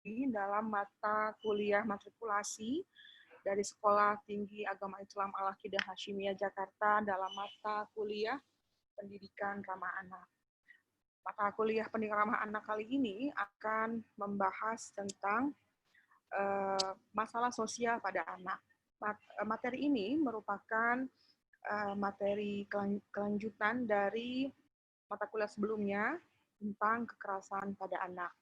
dalam mata kuliah matrikulasi dari Sekolah Tinggi Agama Islam Al-Aqidah Hasyimiyah Jakarta dalam mata kuliah Pendidikan Ramah Anak. Mata kuliah Pendidikan Ramah Anak kali ini akan membahas tentang masalah sosial pada anak. Materi ini merupakan materi kelanjutan dari mata kuliah sebelumnya tentang kekerasan pada anak.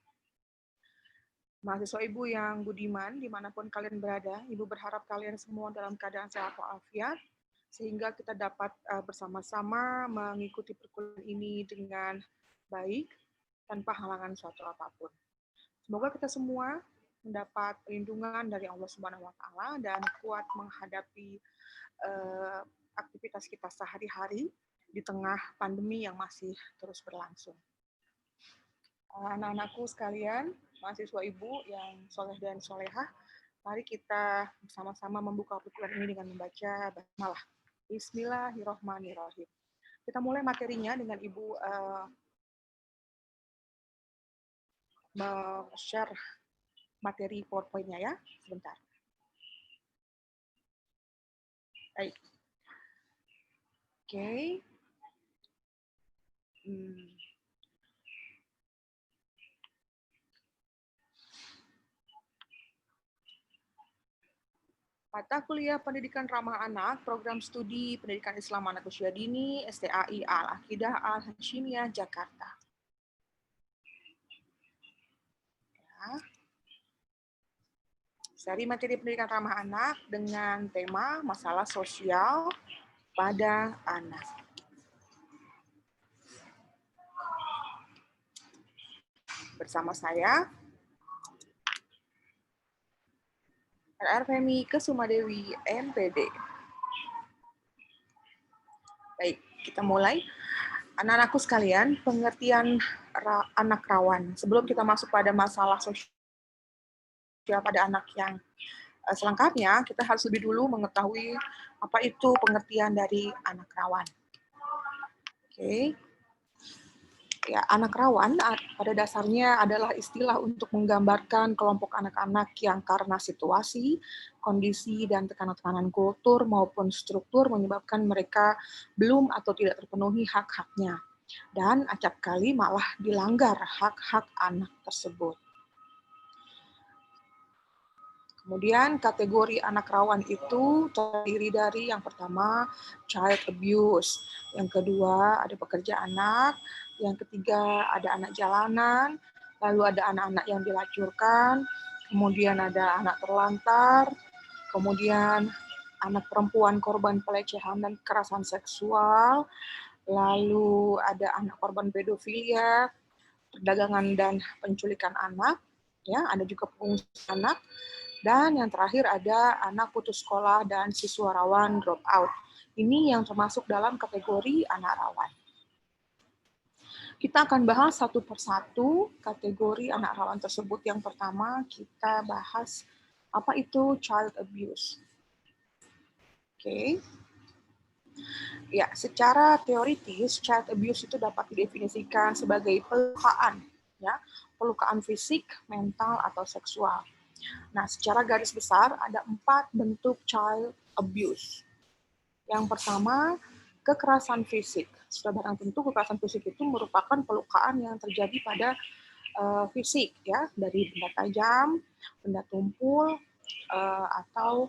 Mahasiswa Ibu yang budiman, dimanapun kalian berada, Ibu berharap kalian semua dalam keadaan sehat walafiat, sehingga kita dapat bersama-sama mengikuti perkuliahan ini dengan baik, tanpa halangan suatu apapun. Semoga kita semua mendapat perlindungan dari Allah Subhanahu wa Ta'ala dan kuat menghadapi aktivitas kita sehari-hari di tengah pandemi yang masih terus berlangsung. Anak-anakku sekalian, mahasiswa Ibu yang soleh dan solehah, mari kita bersama-sama membuka perkuliahan ini dengan membaca basmalah. Bismillahirrahmanirrahim. Kita mulai materinya dengan Ibu share materi PowerPoint-nya ya, sebentar. Baik. Oke. Mata kuliah Pendidikan Ramah Anak, Program Studi Pendidikan Islam Anak Usia Dini, STAI Al-Aqidah Al-Hasyimiyah Jakarta. Ya. Seri materi pendidikan ramah anak dengan tema masalah sosial pada anak. Bersama saya, RR Femi Kesumadewi, MPD. Baik, kita mulai. Anak-anakku sekalian, pengertian anak rawan. Sebelum kita masuk pada masalah sosial pada anak yang selengkapnya, kita harus lebih dulu mengetahui apa itu pengertian dari anak rawan. Oke. Ya, anak rawan pada dasarnya adalah istilah untuk menggambarkan kelompok anak-anak yang karena situasi, kondisi, dan tekanan-tekanan kultur maupun struktur menyebabkan mereka belum atau tidak terpenuhi hak-haknya. Dan acap kali malah dilanggar hak-hak anak tersebut. Kemudian kategori anak rawan itu terdiri dari yang pertama child abuse, yang kedua ada pekerja anak, yang ketiga ada anak jalanan, lalu ada anak-anak yang dilacurkan, kemudian ada anak terlantar, kemudian anak perempuan korban pelecehan dan kekerasan seksual, lalu ada anak korban pedofilia, perdagangan dan penculikan anak, ya, ada juga pengungsian anak. Dan yang terakhir ada anak putus sekolah dan siswa rawan drop out. Ini yang termasuk dalam kategori anak rawan. Kita akan bahas satu persatu kategori anak rawan tersebut. Yang pertama kita bahas apa itu child abuse. Oke. Ya, secara teoritis child abuse itu dapat didefinisikan sebagai pelukaan, ya, pelukaan fisik, mental atau seksual. Nah, secara garis besar ada 4 bentuk child abuse. Yang pertama, kekerasan fisik. Sudah barang tentu kekerasan fisik itu merupakan pelukaan yang terjadi pada fisik, ya, dari benda tajam, benda tumpul, atau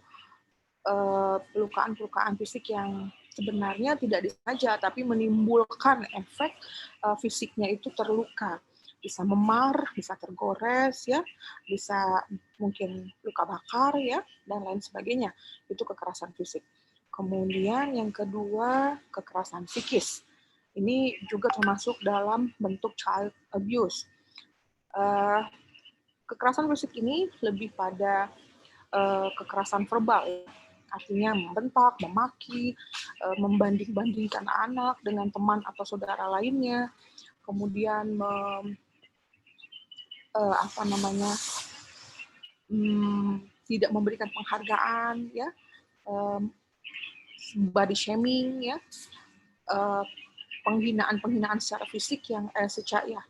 pelukaan-pelukaan fisik yang sebenarnya tidak disengaja, tapi menimbulkan efek fisiknya itu terluka. Bisa memar, bisa tergores, ya, bisa mungkin luka bakar, ya, dan lain sebagainya. Itu kekerasan fisik. Kemudian yang kedua, kekerasan psikis. Ini juga termasuk dalam bentuk child abuse. Kekerasan fisik ini lebih pada kekerasan verbal, ya. Artinya membentak, memaki, membanding-bandingkan anak dengan teman atau saudara lainnya, kemudian tidak memberikan penghargaan, ya, body shaming, ya, penghinaan secara fisik yang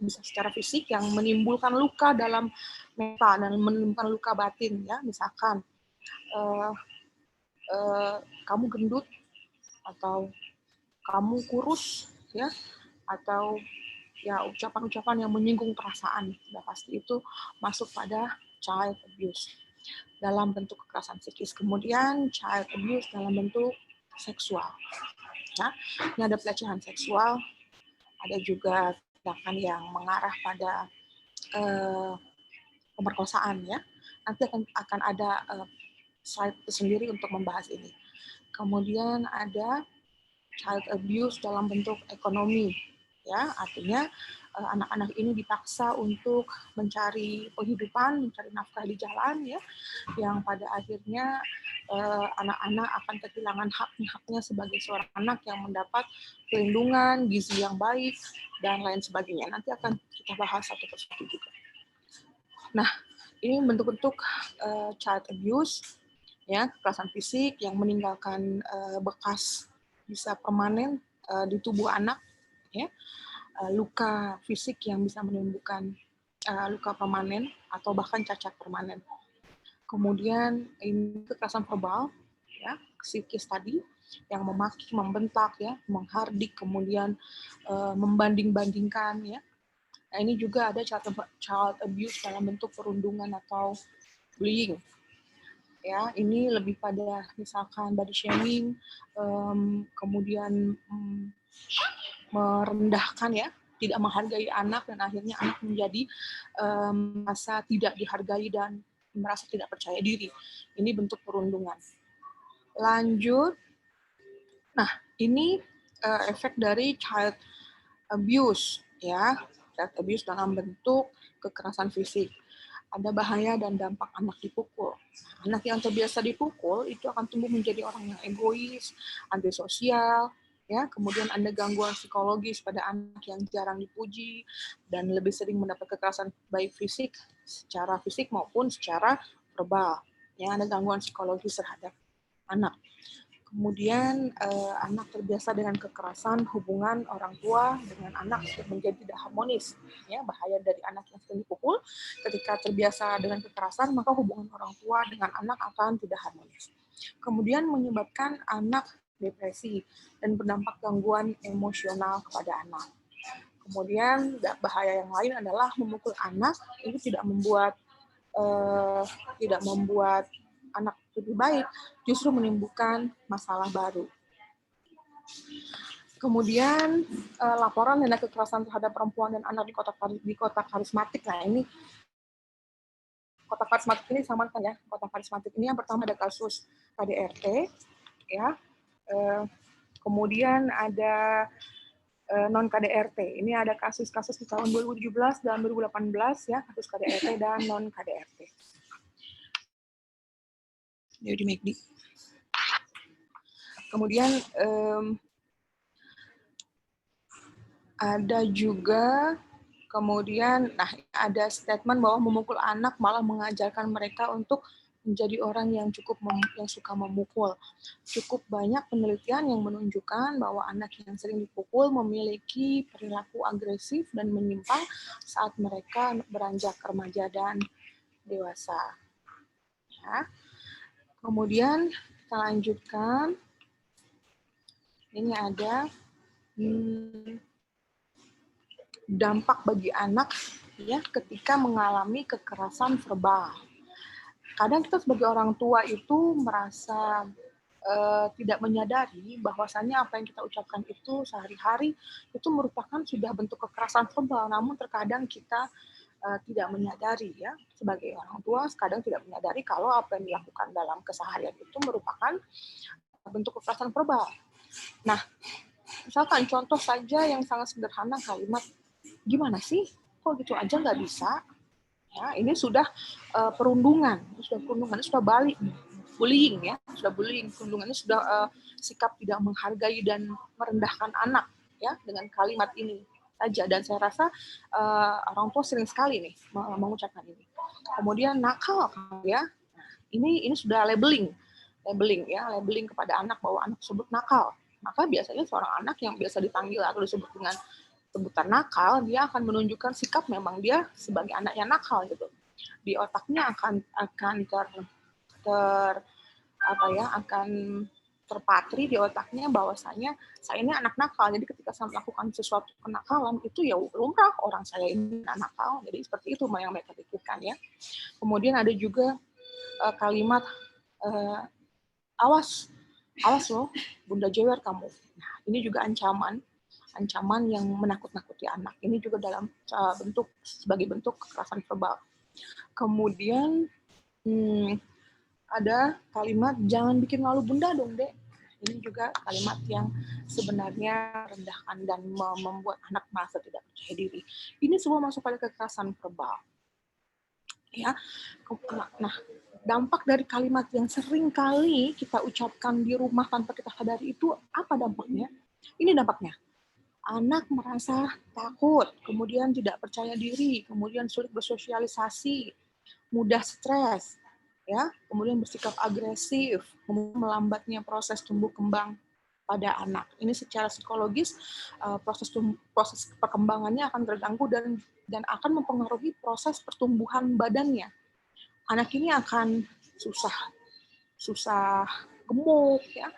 bisa secara fisik yang menimbulkan luka dalam mental dan menimbulkan luka batin, ya, misalkan kamu gendut atau kamu kurus, ya, atau ya ucapan-ucapan yang menyinggung perasaan, sudah pasti itu masuk pada child abuse dalam bentuk kekerasan psikis. Kemudian child abuse dalam bentuk seksual. Ya, ini ada pelecehan seksual, ada juga tindakan yang mengarah pada pemerkosaan, ya. Nanti akan ada slide tersendiri untuk membahas ini. Kemudian ada child abuse dalam bentuk ekonomi, ya, artinya anak-anak ini dipaksa untuk mencari penghidupan, mencari nafkah di jalan, ya, yang pada akhirnya anak-anak akan kehilangan haknya sebagai seorang anak yang mendapat perlindungan, gizi yang baik, dan lain sebagainya. Nanti akan kita bahas satu persatu juga. Nah, ini bentuk-bentuk child abuse, ya, kekerasan fisik yang meninggalkan bekas bisa permanen di tubuh anak, ya, luka fisik yang bisa menimbulkan luka permanen atau bahkan cacat permanen. Kemudian ini kekerasan verbal, ya, psikis tadi yang memaki, membentak, ya, menghardik, kemudian membanding-bandingkan, ya. Nah, ini juga ada child abuse dalam bentuk perundungan atau bullying. Ya, ini lebih pada misalkan body shaming, kemudian merendahkan, ya, tidak menghargai anak, dan akhirnya anak menjadi merasa tidak dihargai dan merasa tidak percaya diri. Ini bentuk perundungan. Lanjut. Nah, ini efek dari child abuse, ya, child abuse dalam bentuk kekerasan fisik. Ada bahaya dan dampak anak dipukul. Anak yang terbiasa dipukul itu akan tumbuh menjadi orang yang egois, antisosial, ya. Kemudian ada gangguan psikologis pada anak yang jarang dipuji dan lebih sering mendapat kekerasan baik fisik, secara fisik maupun secara verbal. Ya, ada gangguan psikologis terhadap anak. Kemudian anak terbiasa dengan kekerasan, hubungan orang tua dengan anak menjadi tidak harmonis. Ya, bahaya dari anak yang sering dipukul, ketika terbiasa dengan kekerasan, maka hubungan orang tua dengan anak akan tidak harmonis. Kemudian menyebabkan anak depresi dan berdampak gangguan emosional kepada anak. Kemudian bahaya yang lain adalah memukul anak itu tidak membuat anak lebih baik, justru menimbulkan masalah baru. Kemudian laporan tindak kekerasan terhadap perempuan dan anak di kotak karismatik. Nah, ini kotak karismatik ini samakan, ya. Kotak karismatik ini yang pertama ada kasus KDRT, ya. Kemudian ada non KDRT. Ini ada kasus-kasus di tahun 2017 dan 2018, ya, kasus KDRT dan non KDRT. Jadi McD. Kemudian ada juga nah, ada statement bahwa memukul anak malah mengajarkan mereka untuk menjadi orang yang yang suka memukul. Cukup banyak penelitian yang menunjukkan bahwa anak yang sering dipukul memiliki perilaku agresif dan menyimpang saat mereka beranjak remaja dan dewasa. Ya. Kemudian kita lanjutkan. Ini ada dampak bagi anak, ya, ketika mengalami kekerasan verbal. Kadang kita sebagai orang tua itu merasa tidak menyadari bahwasannya apa yang kita ucapkan itu sehari-hari itu merupakan sudah bentuk kekerasan verbal. Namun terkadang kita tidak menyadari, ya, sebagai orang tua kadang tidak menyadari kalau apa yang dilakukan dalam keseharian itu merupakan bentuk kekerasan verbal. Nah, misalkan contoh saja yang sangat sederhana, kalimat gimana sih, kok gitu aja nggak bisa, ya, ini sudah perundungan, sudah balik bullying, ya, sudah bullying. Perundungannya sudah sikap tidak menghargai dan merendahkan anak, ya, dengan kalimat ini saja. Dan saya rasa orang tua sering sekali nih mengucapkan ini. Kemudian nakal, ya, ini sudah labeling, ya, labeling kepada anak bahwa anak tersebut nakal. maka biasanya seorang anak yang biasa dipanggil atau disebut dengan sebutan nakal, dia akan menunjukkan sikap memang dia sebagai anak yang nakal gitu. Di otaknya akan ter apa ya, akan terpatri di otaknya bahwasanya saya ini anak nakal. Jadi ketika saya melakukan sesuatu kenakalan itu ya lumrah, orang saya ini anak nakal. Jadi seperti itu yang mereka pikirkan ya. Kemudian ada juga kalimat awas loh, Bunda jewer kamu. Nah, ini juga ancaman yang menakut-nakuti anak. Ini juga dalam sebagai bentuk kekerasan verbal. Kemudian ada kalimat jangan bikin malu Bunda dong, Dek. Ini juga kalimat yang sebenarnya rendahkan dan membuat anak merasa tidak percaya diri. Ini semua masuk pada kekerasan verbal. Ya. Nah, dampak dari kalimat yang sering kali kita ucapkan di rumah tanpa kita sadari itu apa dampaknya? Ini dampaknya. Anak merasa takut, kemudian tidak percaya diri, kemudian sulit bersosialisasi, mudah stres, ya, kemudian bersikap agresif, kemudian melambatnya proses tumbuh kembang pada anak. Ini secara psikologis proses perkembangannya akan terganggu dan akan mempengaruhi proses pertumbuhan badannya. Anak ini akan susah gemuk, ya,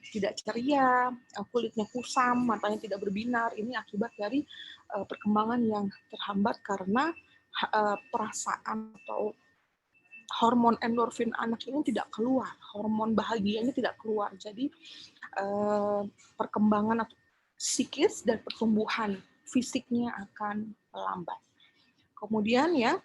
tidak ceria, kulitnya kusam, matanya tidak berbinar. Ini akibat dari perkembangan yang terhambat karena perasaan atau hormon endorfin anak ini tidak keluar, hormon bahagianya tidak keluar. Jadi perkembangan atau psikis dan pertumbuhan fisiknya akan lambat. Kemudian ya,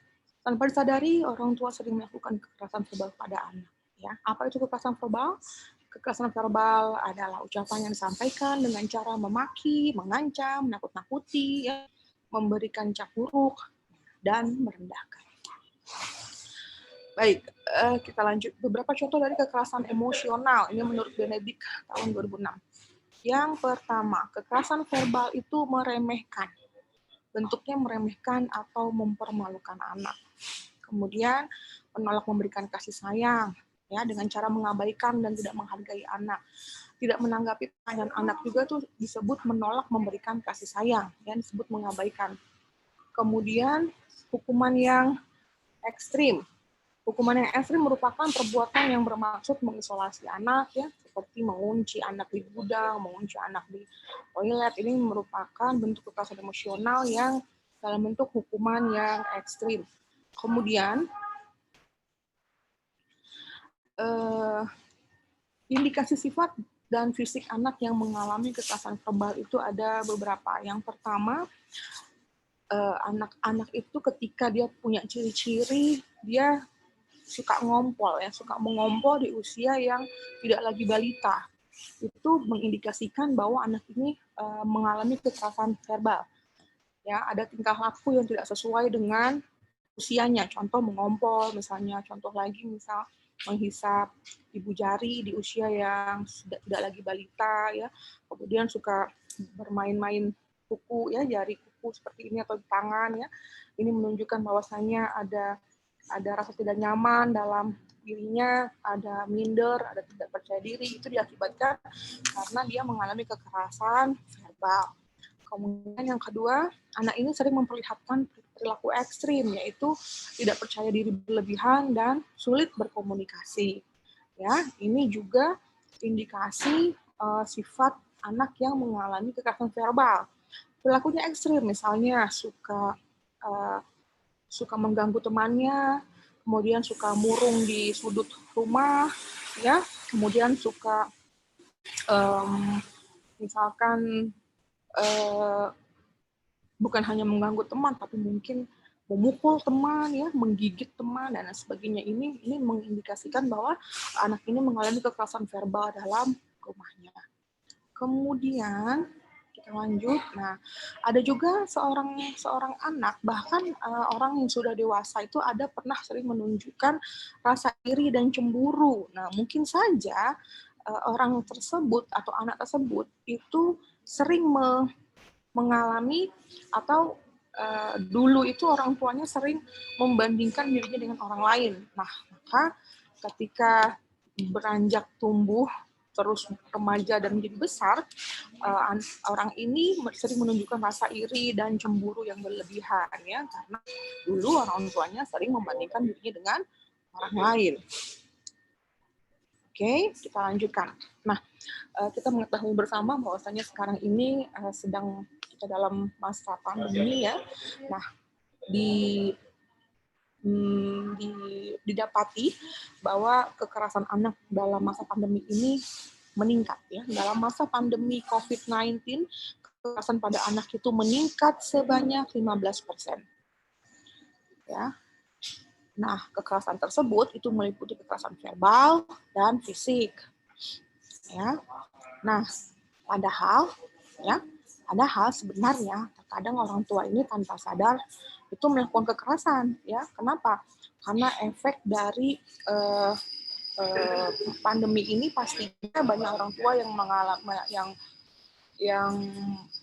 tanpa disadari orang tua sering melakukan kekerasan verbal pada anak. Ya, apa itu kekerasan verbal? Kekerasan verbal adalah ucapan yang disampaikan dengan cara memaki, mengancam, menakut-nakuti, ya, memberikan cap buruk, dan merendahkan. Baik, kita lanjut. Beberapa contoh dari kekerasan emosional. Ini menurut Benedict tahun 2006. Yang pertama, kekerasan verbal itu meremehkan. Bentuknya meremehkan atau mempermalukan anak. Kemudian menolak memberikan kasih sayang, ya, dengan cara mengabaikan dan tidak menghargai anak. Tidak menanggapi pertanyaan anak juga tuh disebut menolak memberikan kasih sayang, yang disebut mengabaikan. Kemudian hukuman yang ekstrim. Hukuman yang ekstrim merupakan perbuatan yang bermaksud mengisolasi anak, ya, seperti mengunci anak di gudang, mengunci anak di toilet. Ini merupakan bentuk kekerasan emosional yang dalam bentuk hukuman yang ekstrim. Kemudian indikasi sifat dan fisik anak yang mengalami kekerasan verbal itu ada beberapa. Yang pertama, anak-anak itu ketika dia punya ciri-ciri, dia suka ngompol, ya, suka mengompol di usia yang tidak lagi balita. Itu mengindikasikan bahwa anak ini mengalami kekerasan verbal. Ya, ada tingkah laku yang tidak sesuai dengan usianya. Contoh mengompol, misalnya. Contoh lagi, misal menghisap ibu jari di usia yang sudah tidak lagi balita, ya. Kemudian suka bermain-main kuku, ya, jari kuku seperti ini atau di tangan, ya. Ini menunjukkan bahwasanya ada rasa tidak nyaman dalam dirinya, ada minder, ada tidak percaya diri. Itu diakibatkan karena dia mengalami kekerasan verbal. Kemudian yang kedua, anak ini sering memperlihatkan perilaku ekstrim, yaitu tidak percaya diri berlebihan dan sulit berkomunikasi. Ya, ini juga indikasi sifat anak yang mengalami kekerasan verbal. Perilakunya ekstrim, misalnya suka mengganggu temannya, kemudian suka murung di sudut rumah, ya, kemudian suka misalkan bukan hanya mengganggu teman, tapi mungkin memukul teman, ya, menggigit teman dan sebagainya. Ini mengindikasikan bahwa anak ini mengalami kekerasan verbal dalam rumahnya. Kemudian kita lanjut. Nah, ada juga seorang anak, bahkan orang yang sudah dewasa itu ada pernah sering menunjukkan rasa iri dan cemburu. Nah, mungkin saja orang tersebut atau anak tersebut itu sering mengalami atau dulu itu orang tuanya sering membandingkan dirinya dengan orang lain. Nah, maka ketika beranjak tumbuh terus remaja dan menjadi besar, orang ini sering menunjukkan rasa iri dan cemburu yang berlebihan ya, karena dulu orang tuanya sering membandingkan dirinya dengan orang lain. Oke, kita lanjutkan. Nah, kita mengetahui bersama bahwasanya sekarang ini sedang kita dalam masa pandemi ya. Nah, didapati bahwa kekerasan anak dalam masa pandemi ini meningkat ya. Dalam masa pandemi COVID-19, kekerasan pada anak itu meningkat sebanyak 15%. Ya. Nah, kekerasan tersebut itu meliputi kekerasan verbal dan fisik. Ya. Nah, padahal sebenarnya terkadang orang tua ini tanpa sadar itu melakukan kekerasan, ya. Kenapa? Karena efek dari pandemi ini pastinya banyak orang tua yang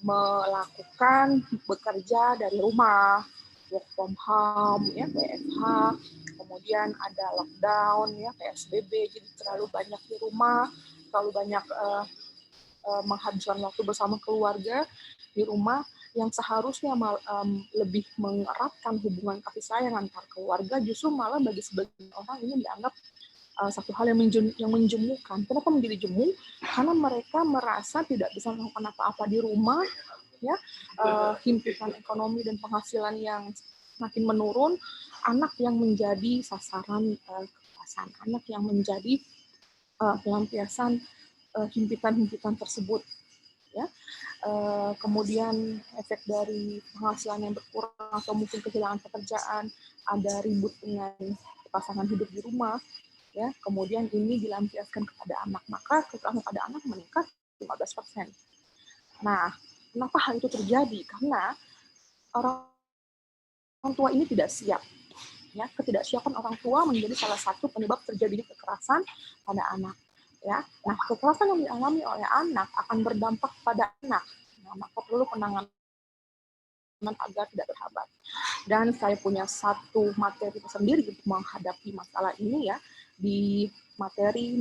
melakukan bekerja dari rumah, work from home, ya, WFH, kemudian ada lockdown, ya, PSBB, jadi terlalu banyak di rumah, terlalu banyak menghabiskan waktu bersama keluarga di rumah, yang seharusnya lebih mengeratkan hubungan kasih sayang antar keluarga, justru malah bagi sebagian orang ini dianggap satu hal yang menjemukan. Kenapa menjadi jemu? Karena mereka merasa tidak bisa melakukan apa-apa di rumah, ya, himpitan ekonomi dan penghasilan yang makin menurun, anak yang menjadi sasaran kekerasan, anak yang menjadi pelampiasan himpitan-himpitan tersebut, ya. Kemudian efek dari penghasilan yang berkurang atau mungkin kehilangan pekerjaan, ada ribut dengan pasangan hidup di rumah, ya, kemudian ini dilampiaskan kepada anak, maka kekerasan pada anak meningkat 15%. Nah, kenapa hal itu terjadi? Karena orang tua ini tidak siap. Ya, ketidaksiapan orang tua menjadi salah satu penyebab terjadinya kekerasan pada anak. Ya, nah kekerasan yang dialami oleh anak akan berdampak pada anak. Nah, maka perlu penanganan agar tidak terhambat. Dan saya punya satu materi sendiri untuk menghadapi masalah ini ya, di materi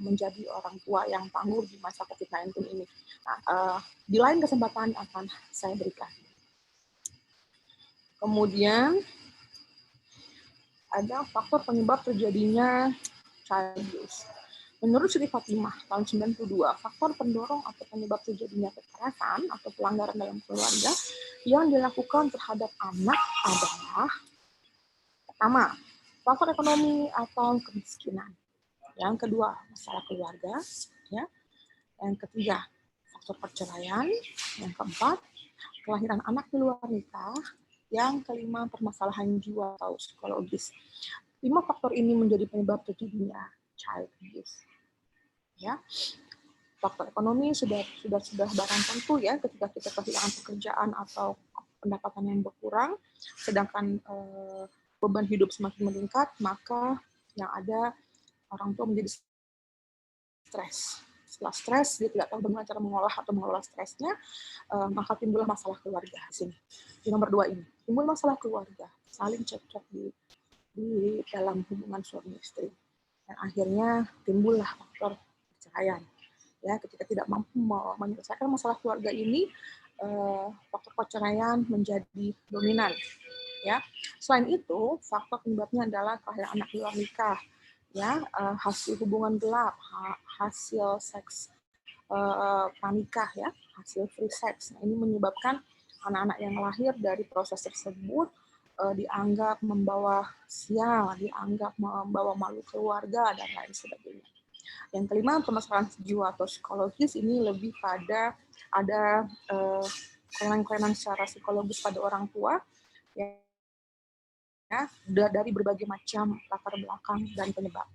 menjadi orang tua yang tangguh di masa COVID-19 ini. Nah, di lain kesempatan akan saya berikan. Kemudian ada faktor penyebab terjadinya child abuse. Menurut Siti Fatimah tahun 92, faktor pendorong atau penyebab terjadinya kekerasan atau pelanggaran dalam keluarga yang dilakukan terhadap anak adalah pertama, faktor ekonomi atau kemiskinan. Yang kedua, masalah keluarga, ya. Yang ketiga, faktor perceraian. Yang keempat, kelahiran anak di luar nikah. Yang kelima, permasalahan jiwa atau psikologis. 5 faktor ini menjadi penyebab terjadinya child abuse. Ya, faktor ekonomi sudah barang tentu ya, ketika kita kehilangan pekerjaan atau pendapatan yang berkurang, sedangkan beban hidup semakin meningkat, maka yang ada orang tua menjadi stres. Setelah stres, dia tidak tahu bagaimana cara mengolah atau mengelola stresnya, maka timbullah masalah keluarga di sini. Di nomor 2 ini, timbul masalah keluarga, saling cekcok di dalam hubungan suami istri. Dan akhirnya timbullah faktor perceraian. Ya, ketika tidak mampu menyelesaikan masalah keluarga ini, faktor perceraian menjadi dominan. Ya, selain itu, faktor penyebabnya adalah kelahiran anak di luar nikah, ya, hasil hubungan gelap, hasil seks pranikah, ya, hasil free sex. Nah, ini menyebabkan anak-anak yang lahir dari proses tersebut dianggap membawa sial, dianggap membawa malu keluarga dan lain sebagainya. Yang kelima, permasalahan jiwa atau psikologis ini lebih pada ada kelainan-kelainan secara psikologis pada orang tua, ya, dari berbagai macam latar belakang dan penyebab.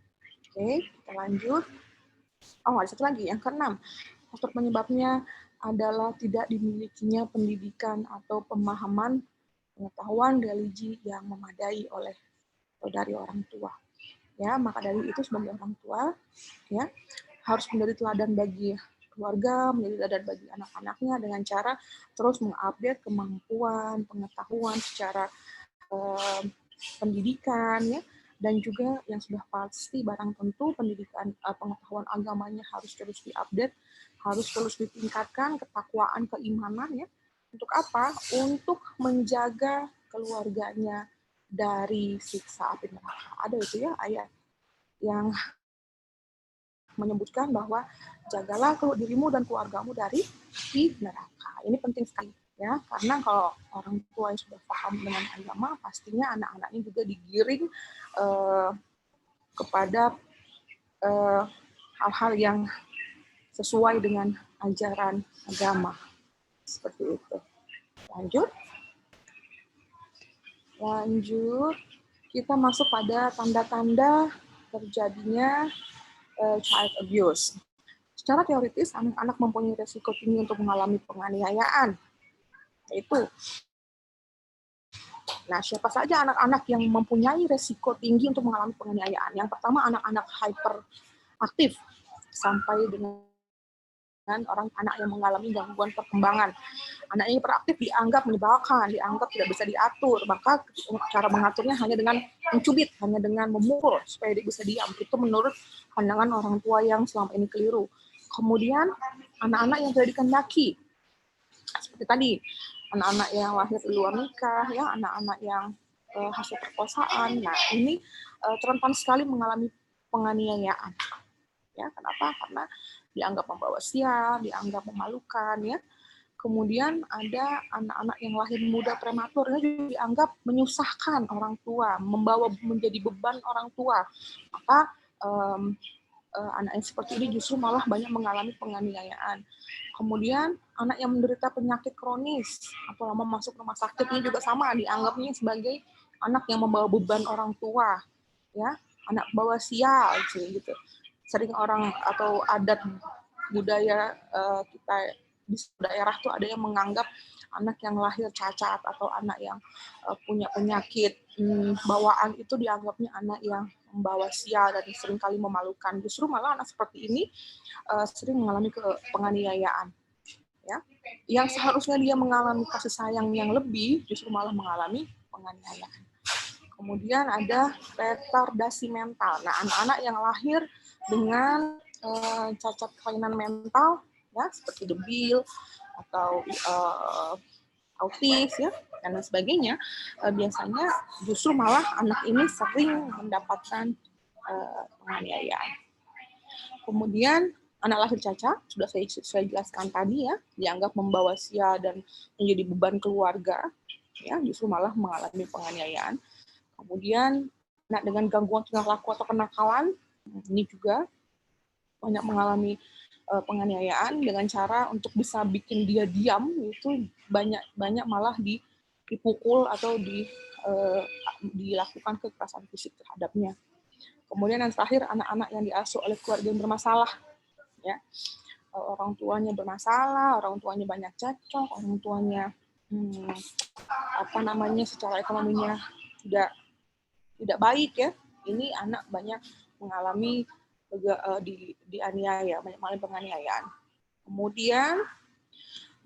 Oke, kita lanjut. Oh, ada satu lagi, yang keenam. Faktor penyebabnya adalah tidak dimilikinya pendidikan atau pemahaman pengetahuan religi yang memadai oleh atau dari orang tua. Ya, maka dari itu sebagai orang tua, ya, harus menjadi teladan bagi keluarga, menjadi teladan bagi anak-anaknya dengan cara terus mengupdate kemampuan, pengetahuan secara pendidikan, ya, dan juga yang sudah pasti barang tentu pendidikan pengetahuan agamanya harus terus diupdate, harus terus ditingkatkan ketakwaan keimanan ya. Untuk apa? Untuk menjaga keluarganya dari siksa api neraka. Ada itu ya ayat yang menyebutkan bahwa jagalah dirimu dan keluargamu dari api neraka. Ini penting sekali ya, karena kalau orang tua yang sudah paham dengan agama, pastinya anak-anaknya juga digiring kepada hal-hal yang sesuai dengan ajaran agama. Seperti itu. Lanjut, kita masuk pada tanda-tanda terjadinya child abuse. Secara teoritis, anak-anak mempunyai risiko tinggi untuk mengalami penganiayaan. Nah, siapa saja anak-anak yang mempunyai risiko tinggi untuk mengalami penganiayaan? Yang pertama, anak-anak hyperaktif sampai dengan anak yang mengalami gangguan perkembangan. Anak yang hiperaktif dianggap menyebalkan, dianggap tidak bisa diatur, maka cara mengaturnya hanya dengan mencubit, hanya dengan memukul supaya dia bisa diam. Itu menurut pandangan orang tua yang selama ini keliru. Kemudian anak-anak yang tidak dikehendaki, seperti tadi, anak-anak yang lahir di luar nikah, ya, anak-anak yang hasil perkosaan. Nah, ini rentan sekali mengalami penganiayaan. Ya, kenapa? Karena dianggap membawa sial, dianggap memalukan, ya. Kemudian ada anak-anak yang lahir muda prematur, ya, dianggap menyusahkan orang tua, menjadi beban orang tua. Maka anak yang seperti ini justru malah banyak mengalami penganiayaan. Kemudian anak yang menderita penyakit kronis atau lama masuk rumah sakit ini juga sama, dianggapnya sebagai anak yang membawa beban orang tua, ya, anak bawa sial gitu. Sering orang atau adat budaya kita di daerah tuh ada yang menganggap anak yang lahir cacat atau anak yang punya penyakit bawaan itu dianggapnya anak yang membawa sial dan seringkali memalukan. Justru malah anak seperti ini sering mengalami penganiayaan. Ya, yang seharusnya dia mengalami kasih sayang yang lebih, justru malah mengalami penganiayaan. Kemudian ada retardasi mental. Nah, anak-anak yang lahir dengan cacat kelainan mental, ya, seperti debil atau autis, ya, dan lain sebagainya, biasanya justru malah anak ini sering mendapatkan penganiayaan. Kemudian anak lahir cacat, sudah saya jelaskan tadi, ya, dianggap membawa sial dan menjadi beban keluarga, ya, justru malah mengalami penganiayaan. Kemudian anak dengan gangguan tingkah laku atau kenakalan, ini juga banyak mengalami penganiayaan dengan cara untuk bisa bikin dia diam, itu banyak malah dipukul atau dilakukan kekerasan fisik terhadapnya. Kemudian yang terakhir, anak-anak yang diasuh oleh keluarga yang bermasalah, ya, orang tuanya bermasalah, orang tuanya banyak cekcok, orang tuanya secara ekonominya tidak baik, ya. Ini anak banyak mengalami dianiaya, banyak mengalami penganiayaan. Kemudian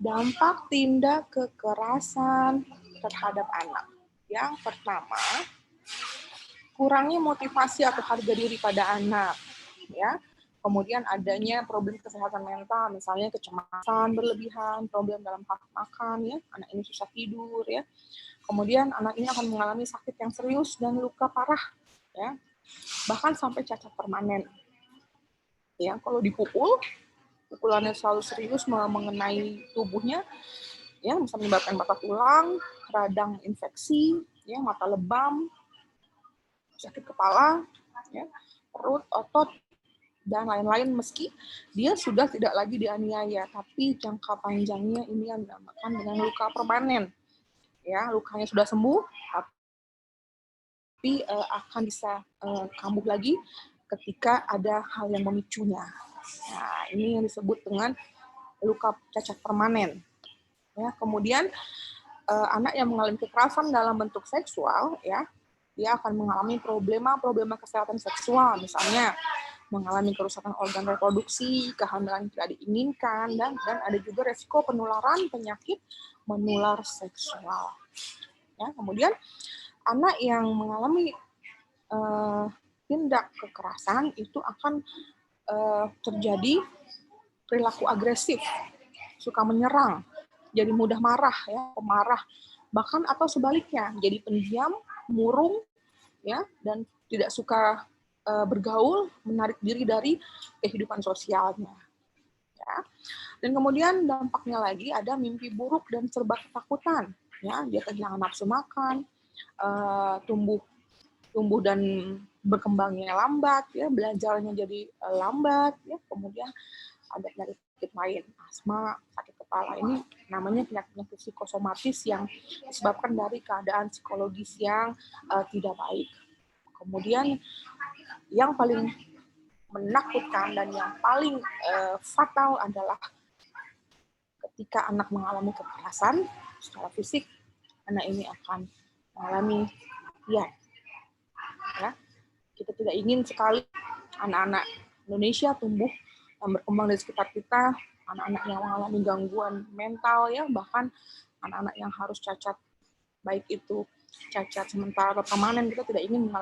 dampak tindak kekerasan terhadap anak. Yang pertama, kurangnya motivasi atau harga diri pada anak, ya. Kemudian adanya problem kesehatan mental, misalnya kecemasan berlebihan, problem dalam makan, ya. Anak ini susah tidur, ya. Kemudian anak ini akan mengalami sakit yang serius dan luka parah, ya, bahkan sampai cacat permanen. Ya, kalau dipukul, pukulannya selalu serius mengenai tubuhnya, ya, bisa menyebabkan patah tulang, radang infeksi, ya, mata lebam, sakit kepala, ya, perut, otot, dan lain-lain. Meski dia sudah tidak lagi dianiaya, tapi jangka panjangnya ini yang dinamakan dengan luka permanen. Ya, lukanya sudah sembuh, tapi akan bisa kambuh lagi ketika ada hal yang memicunya. Nah, ini yang disebut dengan luka cacat permanen. Ya, kemudian anak yang mengalami kekerasan dalam bentuk seksual, ya, dia akan mengalami problema kesehatan seksual, misalnya mengalami kerusakan organ reproduksi, kehamilan tidak diinginkan, dan ada juga resiko penularan penyakit menular seksual. Ya, kemudian anak yang mengalami tindak kekerasan itu akan terjadi perilaku agresif, suka menyerang, jadi mudah marah, ya, pemarah, bahkan atau sebaliknya, jadi pendiam, murung, ya, dan tidak suka bergaul, menarik diri dari kehidupan sosialnya. Ya. Dan kemudian dampaknya lagi ada mimpi buruk dan serba ketakutan. Ya, dia kehilangan nafsu makan, tumbuh dan berkembangnya lambat, ya, belajarnya jadi lambat, ya, kemudian ada penyakit lain, asma, sakit kepala, ini namanya penyakit psikosomatis yang disebabkan dari keadaan psikologis yang tidak baik. Kemudian yang paling menakutkan dan yang paling fatal adalah ketika anak mengalami kekerasan secara fisik, anak ini akan mengalami kematian. Ya, kita tidak ingin sekali anak-anak Indonesia tumbuh dan berkembang di sekitar kita, anak-anak yang mengalami gangguan mental, ya, bahkan anak-anak yang harus cacat, baik itu cacat sementara atau permanen, kita tidak ingin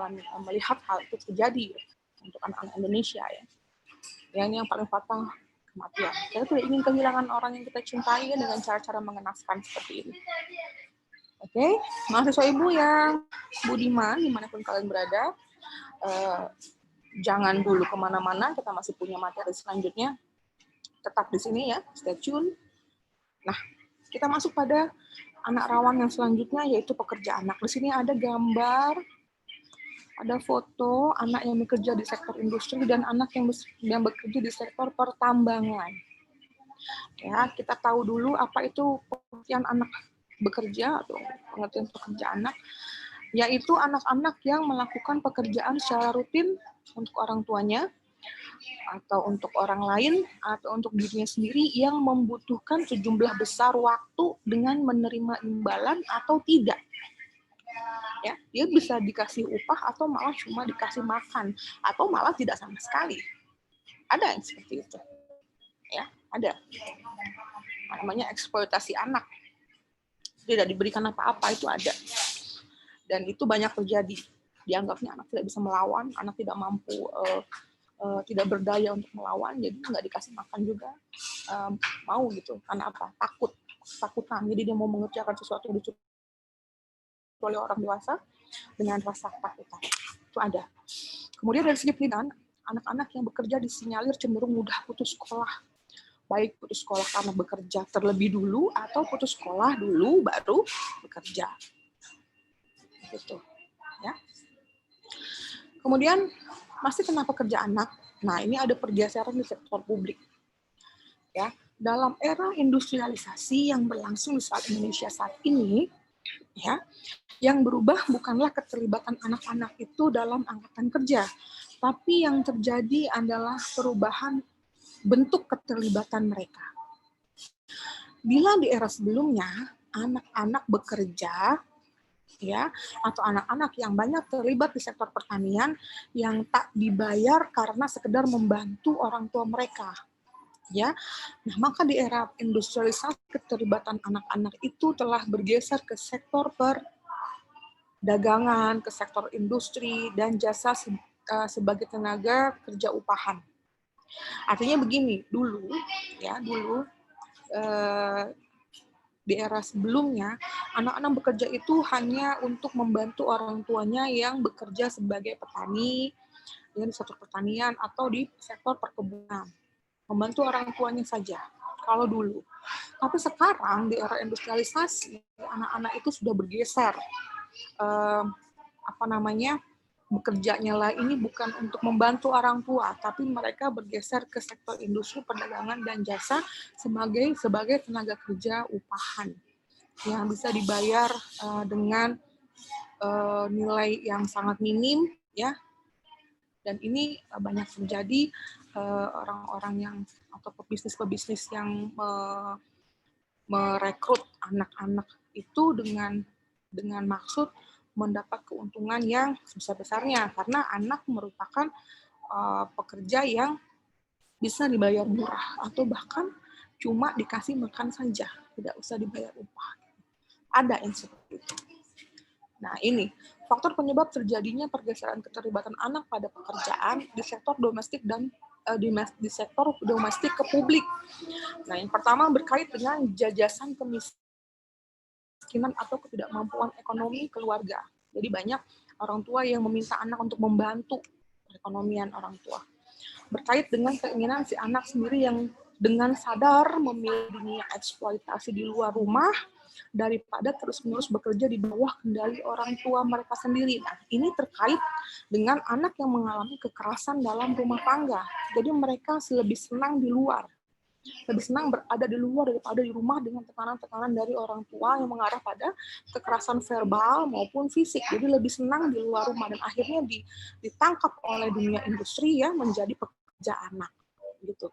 melihat hal itu terjadi untuk anak-anak Indonesia, ya. Yang paling fatal, kematian. Kita tidak ingin kehilangan orang yang kita cintai, ya, dengan cara-cara mengenaskan seperti ini. Oke, mahasiswa ibu yang budiman dimanapun kalian berada, jangan dulu kemana-mana, kita masih punya materi selanjutnya. Tetap di sini, ya, stay tune. Nah, kita masuk pada anak rawan yang selanjutnya, yaitu pekerja anak. Di sini ada gambar, ada foto anak yang bekerja di sektor industri dan anak yang bekerja di sektor pertambangan. Ya, kita tahu dulu apa itu pengertian anak bekerja atau pengertian pekerja anak, yaitu anak-anak yang melakukan pekerjaan secara rutin untuk orang tuanya, atau untuk orang lain, atau untuk dirinya sendiri yang membutuhkan sejumlah besar waktu dengan menerima imbalan atau tidak. Ya, dia bisa dikasih upah atau malah cuma dikasih makan, atau malah tidak sama sekali. Ada yang seperti itu. Ya, ada. Namanya eksploitasi anak. Tidak diberikan apa-apa, itu ada. Dan itu banyak terjadi. Dianggapnya anak tidak bisa melawan, anak tidak mampu, tidak berdaya untuk melawan, jadi nggak dikasih makan juga, mau gitu. Karena apa? Takutan. Jadi dia mau mengerjakan sesuatu yang disuruh oleh orang dewasa dengan rasa takutan. Itu ada. Kemudian dari segi pendidikan, anak-anak yang bekerja disinyalir cenderung mudah putus sekolah. Baik putus sekolah karena bekerja terlebih dulu, atau putus sekolah dulu baru bekerja. Gitu. Ya. Kemudian masih tentang pekerja anak. Nah, ini ada pergeseran di sektor publik. Ya, dalam era industrialisasi yang berlangsung di saat Indonesia saat ini, ya, yang berubah bukanlah keterlibatan anak-anak itu dalam angkatan kerja, tapi yang terjadi adalah perubahan bentuk keterlibatan mereka. Bila di era sebelumnya anak-anak bekerja, ya, atau anak-anak yang banyak terlibat di sektor pertanian yang tak dibayar karena sekedar membantu orang tua mereka, ya. Nah, maka di era industrialisasi keterlibatan anak-anak itu telah bergeser ke sektor perdagangan, ke sektor industri dan jasa sebagai tenaga kerja upahan. Artinya begini, dulu di era sebelumnya, anak-anak bekerja itu hanya untuk membantu orang tuanya yang bekerja sebagai petani, di sektor pertanian atau di sektor perkebunan. Membantu orang tuanya saja, kalau dulu. Tapi sekarang, di era industrialisasi, anak-anak itu sudah bergeser. Bekerjanya lah ini bukan untuk membantu orang tua, tapi mereka bergeser ke sektor industri, perdagangan, dan jasa sebagai tenaga kerja upahan yang bisa dibayar dengan nilai yang sangat minim, ya. Dan ini banyak terjadi orang-orang yang atau pebisnis yang merekrut anak-anak itu dengan maksud mendapat keuntungan yang sebesar-besarnya, karena anak merupakan pekerja yang bisa dibayar murah atau bahkan cuma dikasih makan saja, tidak usah dibayar upah. Ada yang seperti itu. Nah, ini faktor penyebab terjadinya pergeseran keterlibatan anak pada pekerjaan di sektor domestik dan di sektor domestik ke publik. Nah, yang pertama berkait dengan jajasan kemiskinan atau ketidakmampuan ekonomi keluarga. Jadi banyak orang tua yang meminta anak untuk membantu perekonomian orang tua. Berkait dengan keinginan si anak sendiri yang dengan sadar memilih dunia eksploitasi di luar rumah daripada terus-menerus bekerja di bawah kendali orang tua mereka sendiri. Nah, ini terkait dengan anak yang mengalami kekerasan dalam rumah tangga. Jadi mereka lebih senang di luar. Lebih senang berada di luar daripada di rumah dengan tekanan-tekanan dari orang tua yang mengarah pada kekerasan verbal maupun fisik. Jadi lebih senang di luar rumah dan akhirnya ditangkap oleh dunia industri ya menjadi pekerja anak gitu.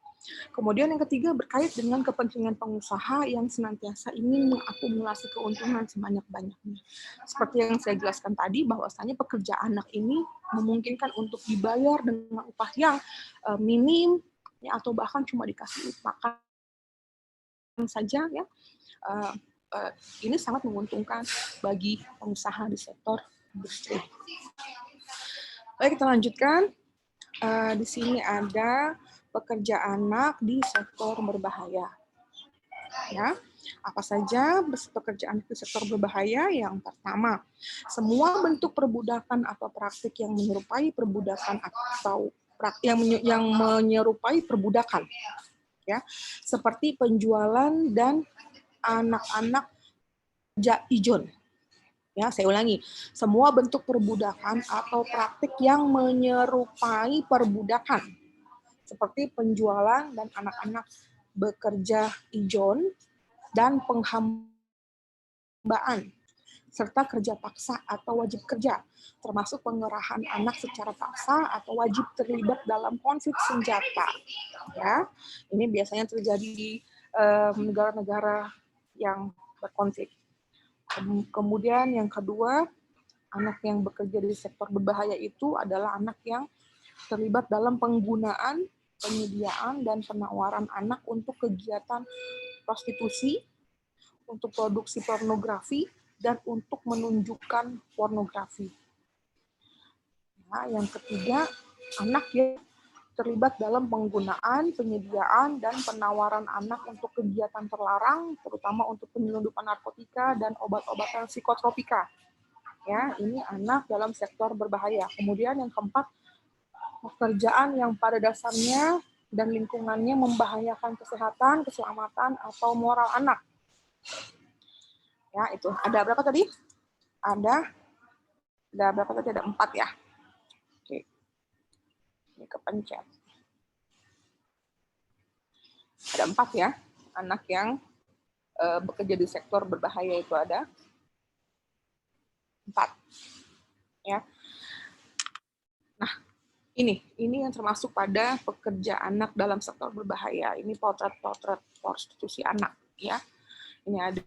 Kemudian yang ketiga berkait dengan kepentingan pengusaha yang senantiasa ingin mengakumulasi keuntungan sebanyak-banyaknya. Seperti yang saya jelaskan tadi bahwasanya pekerja anak ini memungkinkan untuk dibayar dengan upah yang minim ya, atau bahkan cuma dikasih makan saja ya. Ini sangat menguntungkan bagi pengusaha di sektor industri. Baik, kita lanjutkan. Di sini ada pekerja anak di sektor berbahaya. Ya, apa saja pekerjaan di sektor berbahaya? Yang pertama, semua bentuk perbudakan atau praktik yang menyerupai perbudakan atau yang menyerupai perbudakan, ya, seperti penjualan dan anak-anak kerja ijon. Ya, saya ulangi, semua bentuk perbudakan atau praktik yang menyerupai perbudakan, seperti penjualan dan anak-anak bekerja ijon dan penghambaan, serta kerja paksa atau wajib kerja, termasuk pengerahan anak secara paksa atau wajib terlibat dalam konflik senjata. Ya, ini biasanya terjadi di negara-negara yang berkonflik. Kemudian yang kedua, anak yang bekerja di sektor berbahaya itu adalah anak yang terlibat dalam penggunaan, penyediaan, dan penawaran anak untuk kegiatan prostitusi, untuk produksi pornografi, dan untuk menunjukkan pornografi. Nah, yang ketiga, anak yang terlibat dalam penggunaan, penyediaan, dan penawaran anak untuk kegiatan terlarang, terutama untuk penyelundupan narkotika dan obat-obatan psikotropika. Ya, ini anak dalam sektor berbahaya. Kemudian yang keempat, pekerjaan yang pada dasarnya dan lingkungannya membahayakan kesehatan, keselamatan, atau moral anak. Ya, itu. Ada berapa tadi? Ada berapa tadi? Ada 4 ya. Oke. Ini kepencet. Ada 4 ya. Anak yang bekerja di sektor berbahaya itu ada 4. Ya. Nah, ini yang termasuk pada pekerja anak dalam sektor berbahaya. Ini potret-potret prostitusi anak ya. Ini ada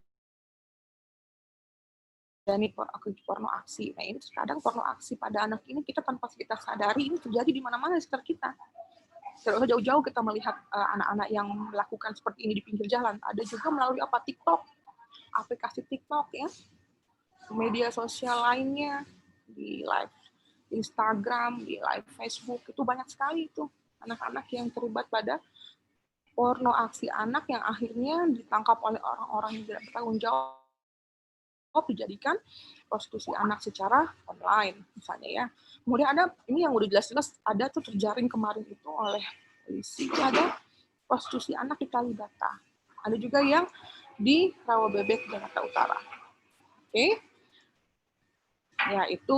nih porno aksi. Nah, ini terkadang porno aksi pada anak ini kita tanpa kita sadari ini terjadi di mana-mana di sekitar kita. Terus jauh-jauh kita melihat anak-anak yang melakukan seperti ini di pinggir jalan. Ada juga melalui TikTok, aplikasi TikTok ya, media sosial lainnya, di live Instagram, di live Facebook, itu banyak sekali itu anak-anak yang terlibat pada porno aksi anak yang akhirnya ditangkap oleh orang-orang yang tidak bertanggung jawab, dijadikan prostitusi anak secara online misalnya ya. Kemudian ada ini yang udah jelas-jelas ada tuh terjaring kemarin itu oleh polisi, ada prostitusi anak di Kalibata. Ada juga yang di Rawabebek, Jakarta Utara. Oke. Ya, itu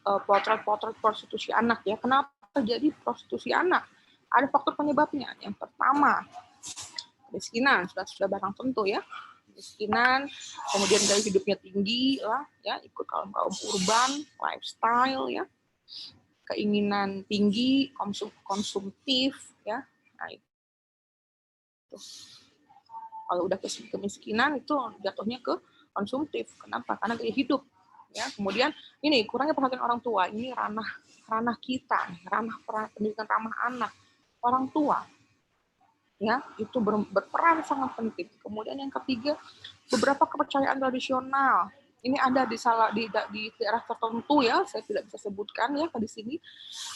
potret-potret prostitusi anak ya. Kenapa terjadi prostitusi anak? Ada faktor penyebabnya. Yang pertama, kemiskinan, sudah barang tentu ya. Kemiskinan, kemudian gaya hidupnya tinggi lah ya, ikut kaum urban, lifestyle ya. Keinginan tinggi, konsumtif ya. Nah, itu. Kalau udah kemiskinan itu jatuhnya ke konsumtif. Kenapa? Karena gaya hidup. Ya, kemudian ini kurangnya perhatian orang tua. Ini ranah kita, ranah pendidikan ramah anak. Orang tua ya, itu berperan sangat penting. Kemudian yang ketiga, beberapa kepercayaan tradisional ini ada di daerah tertentu ya, saya tidak bisa sebutkan ya di sini.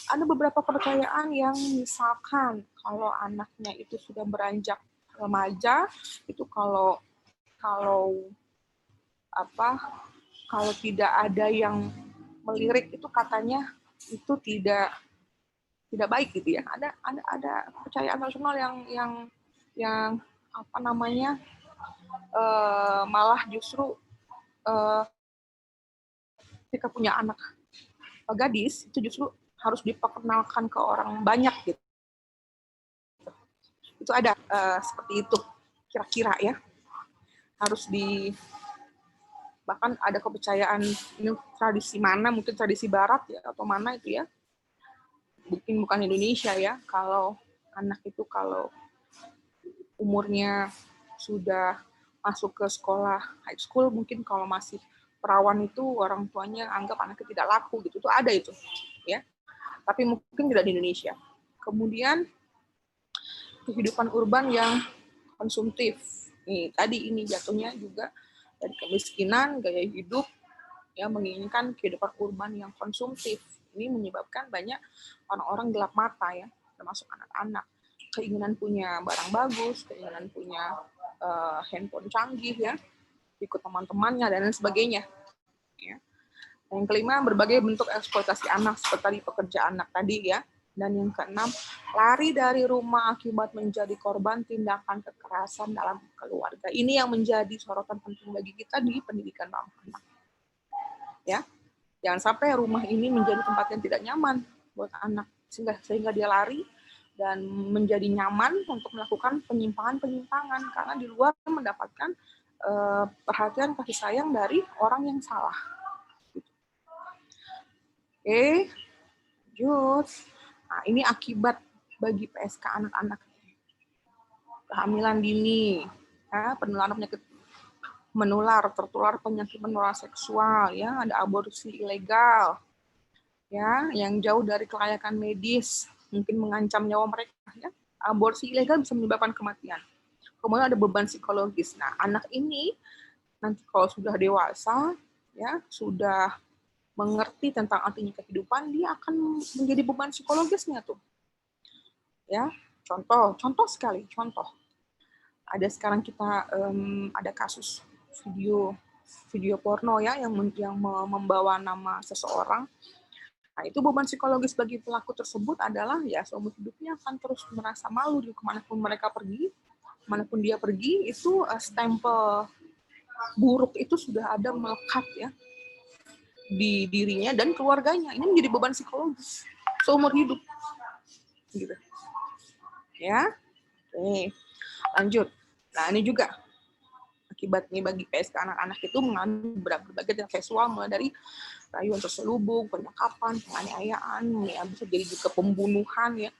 Ada beberapa kepercayaan yang misalkan kalau anaknya itu sudah beranjak remaja, itu kalau kalau apa kalau tidak ada yang melirik itu katanya itu tidak baik gitu ya. Ada kepercayaan tradisional yang apa namanya malah justru ketika punya anak gadis itu justru harus diperkenalkan ke orang banyak gitu. Itu ada seperti itu kira-kira ya. Harus bahkan ada kepercayaan ini tradisi mana, mungkin tradisi barat ya atau mana itu ya. Mungkin bukan Indonesia ya. Kalau anak itu kalau umurnya sudah masuk ke sekolah high school, mungkin kalau masih perawan itu orang tuanya anggap anaknya tidak laku gitu. Itu ada itu ya. Tapi mungkin tidak di Indonesia. Kemudian kehidupan urban yang konsumtif. Nih, tadi ini jatuhnya juga dari kemiskinan, gaya hidup yang menginginkan kehidupan urban yang konsumtif. Ini menyebabkan banyak orang-orang gelap mata ya, termasuk anak-anak. Keinginan punya barang bagus, keinginan punya handphone canggih ya, ikut teman-temannya dan lain sebagainya. Ya. Yang kelima, berbagai bentuk eksploitasi anak seperti pekerja anak tadi ya. Dan yang keenam, lari dari rumah akibat menjadi korban tindakan kekerasan dalam keluarga. Ini yang menjadi sorotan penting bagi kita di pendidikan ramah anak. Ya, jangan sampai rumah ini menjadi tempat yang tidak nyaman buat anak sehingga dia lari dan menjadi nyaman untuk melakukan penyimpangan karena di luar mendapatkan perhatian kasih sayang dari orang yang salah. Oke, lanjut. Nah, ini akibat bagi PSK anak-anak. Kehamilan dini, ya, penularan penyakit tertular penyakit menular seksual, ya, ada aborsi ilegal, ya, yang jauh dari kelayakan medis, mungkin mengancam nyawa mereka, ya. Aborsi ilegal bisa menyebabkan kematian. Kemudian ada beban psikologis. Nah, anak ini nanti kalau sudah dewasa, ya, sudah mengerti tentang artinya kehidupan, dia akan menjadi beban psikologisnya tuh. Ya, contoh sekali, contoh. Ada sekarang kita ada kasus video porno ya yang membawa nama seseorang. Nah, itu beban psikologis bagi pelaku tersebut adalah ya seumur hidupnya akan terus merasa malu di kemanapun mereka pergi, manapun dia pergi, itu stempel buruk itu sudah ada melekat ya di dirinya dan keluarganya. Ini menjadi beban psikologis seumur hidup. Gitu. Ya. Oke. Lanjut. Nah, ini juga akibatnya bagi PSK anak-anak itu mengandung berbagai tindak seksual mulai dari rayuan terselubung, penyekapan, penganiayaan, ya bisa jadi juga pembunuhan ya,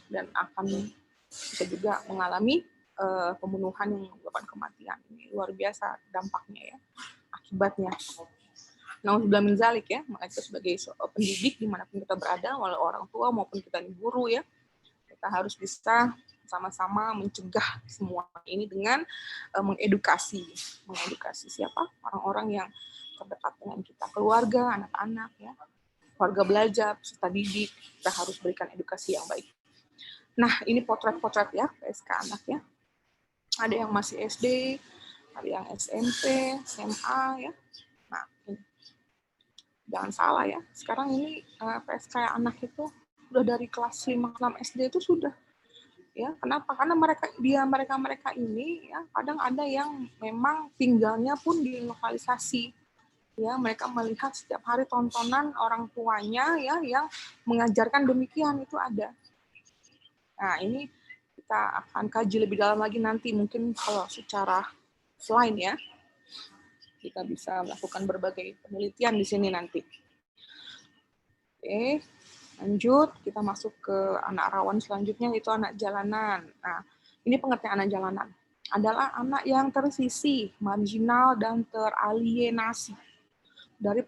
dan akan bisa juga mengalami pembunuhan yang menyebabkan kematian. Ini luar biasa dampaknya ya, akibatnya. Nauzubillah min zalik ya, maka kita sebagai pendidik dimanapun kita berada, walau orang tua maupun kita guru ya, kita harus bisa sama-sama mencegah semua ini dengan mengedukasi siapa orang-orang yang terdekat dengan kita, keluarga, anak-anak ya, keluarga belajar, peserta didik, kita harus berikan edukasi yang baik. Nah, ini potret-potret ya PSK anak ya. Ada yang masih SD, ada yang SMP, SMA ya. Nah, ini. Jangan salah ya. Sekarang ini PSK anak itu udah dari kelas 5 6 SD itu sudah. Ya, kenapa? Karena mereka ini ya kadang ada yang memang tinggalnya pun di lokalisasi. Ya, mereka melihat setiap hari tontonan orang tuanya ya yang mengajarkan demikian, itu ada. Nah, ini kita akan kaji lebih dalam lagi nanti, mungkin kalau secara slide ya. Kita bisa melakukan berbagai penelitian di sini nanti. Oke, lanjut kita masuk ke anak rawan selanjutnya, yaitu anak jalanan. Nah, ini pengertian anak jalanan adalah anak yang tersisih, marginal, dan teralienasi dari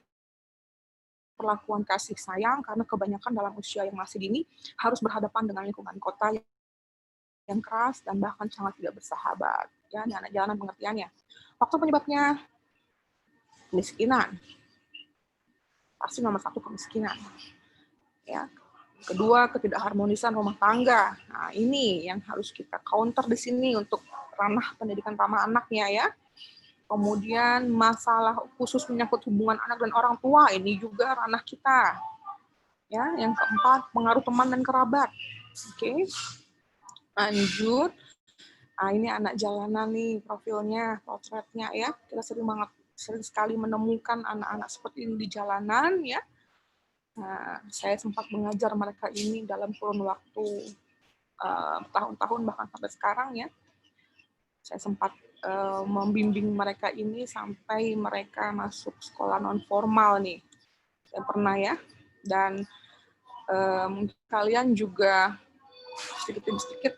perlakuan kasih sayang karena kebanyakan dalam usia yang masih dini harus berhadapan dengan lingkungan kota yang keras dan bahkan sangat tidak bersahabat. Ya, ini anak jalanan pengertiannya. Faktor penyebabnya kemiskinan. Pasti nomor satu kemiskinan. Ya. Kedua, ketidakharmonisan rumah tangga. Nah, ini yang harus kita counter di sini untuk ranah pendidikan ramah anaknya ya. Kemudian masalah khusus menyangkut hubungan anak dan orang tua, ini juga ranah kita. Ya, yang keempat, pengaruh teman dan kerabat. Oke. Lanjut. Nah, ini anak jalanan nih profilnya, potretnya ya. Kita sering sekali menemukan anak-anak seperti ini di jalanan ya. Nah, saya sempat mengajar mereka ini dalam kurun waktu tahun-tahun bahkan sampai sekarang ya. Saya sempat membimbing mereka ini sampai mereka masuk sekolah non formal nih. Saya pernah ya. Dan mungkin kalian juga sedikit demi sedikit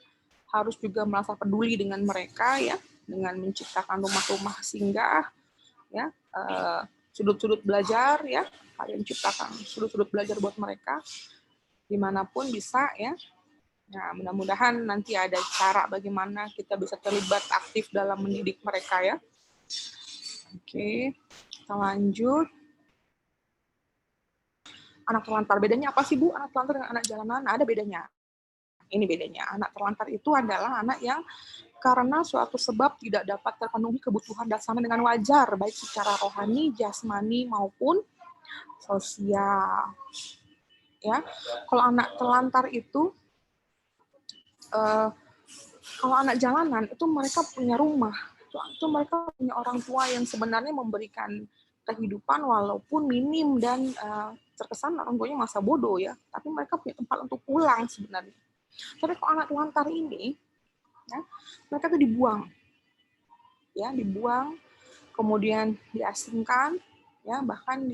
harus juga merasa peduli dengan mereka ya, dengan menciptakan rumah-rumah singgah ya, sudut-sudut belajar ya, kalian ciptakan sudut-sudut belajar buat mereka dimanapun bisa ya. Nah, mudah-mudahan nanti ada cara bagaimana kita bisa terlibat aktif dalam mendidik mereka ya. Oke, kita lanjut. Anak terlantar, bedanya apa sih Bu? Anak terlantar dengan anak jalanan? Ada bedanya. Ini bedanya. Anak terlantar itu adalah anak yang karena suatu sebab tidak dapat terpenuhi kebutuhan dasarnya dengan wajar, baik secara rohani, jasmani, maupun sosial. Ya, kalau anak terlantar itu kalau anak jalanan itu mereka punya rumah, itu mereka punya orang tua yang sebenarnya memberikan kehidupan walaupun minim dan terkesan orang tuanya masa bodoh ya, tapi mereka punya tempat untuk pulang sebenarnya. Tapi kalau anak telantar ini, ya, mereka tuh dibuang, kemudian diasingkan, ya bahkan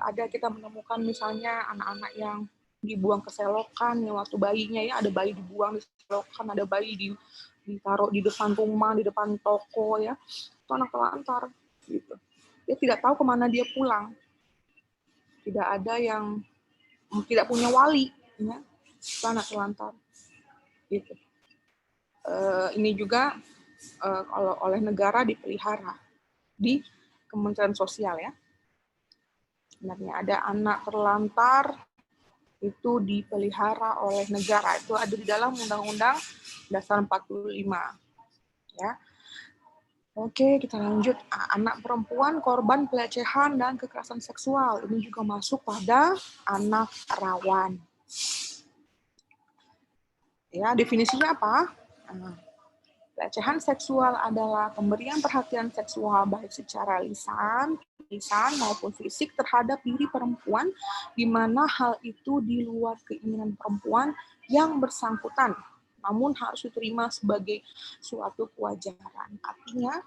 ada kita menemukan misalnya anak-anak yang dibuang ke selokan ya waktu bayinya ya, ada bayi dibuang di selokan, ada bayi ditaruh di depan rumah, di depan toko ya, itu anak telantar gitu. Dia tidak tahu kemana dia pulang, tidak ada yang tidak punya wali ya, itu anak telantar gitu. Ini juga kalau oleh negara dipelihara di Kementerian Sosial ya. Sebenarnya ada anak terlantar itu dipelihara oleh negara. Itu ada di dalam Undang-Undang Dasar 45. Ya. Oke, kita lanjut. Anak perempuan korban pelecehan dan kekerasan seksual. Ini juga masuk pada anak rawan. Ya, definisinya apa? Pelecehan seksual adalah pemberian perhatian seksual baik secara lisan maupun fisik terhadap diri perempuan, di mana hal itu di luar keinginan perempuan yang bersangkutan, namun harus diterima sebagai suatu kewajaran. Artinya,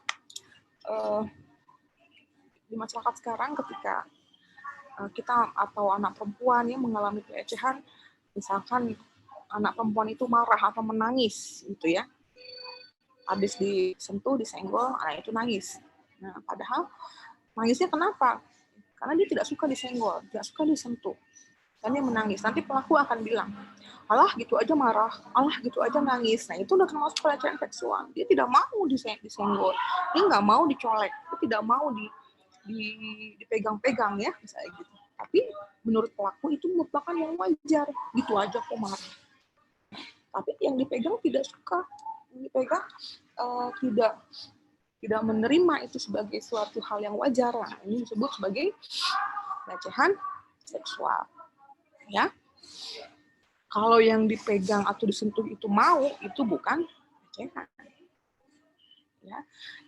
di masyarakat sekarang ketika kita atau anak perempuan yang mengalami pelecehan, misalkan anak perempuan itu marah atau menangis, gitu ya, habis disentuh, disenggol, anak itu nangis. Nah, padahal nangisnya kenapa? Karena dia tidak suka disenggol, tidak suka disentuh. Dan dia menangis. Nanti pelaku akan bilang, alah gitu aja marah, alah gitu aja nangis. Nah, itu udah termasuk pelecehan seksual. Dia tidak mau disenggol, dia nggak mau dicolek, dia tidak mau dipegang-pegang ya, misalnya gitu. Tapi menurut pelaku itu merupakan yang wajar. Gitu aja kok marah. Tapi yang dipegang tidak suka, yang dipegang tidak menerima itu sebagai suatu hal yang wajar. Nah, ini disebut sebagai pelecehan seksual. Ya, kalau yang dipegang atau disentuh itu mau, itu bukan pelecehan. Ya,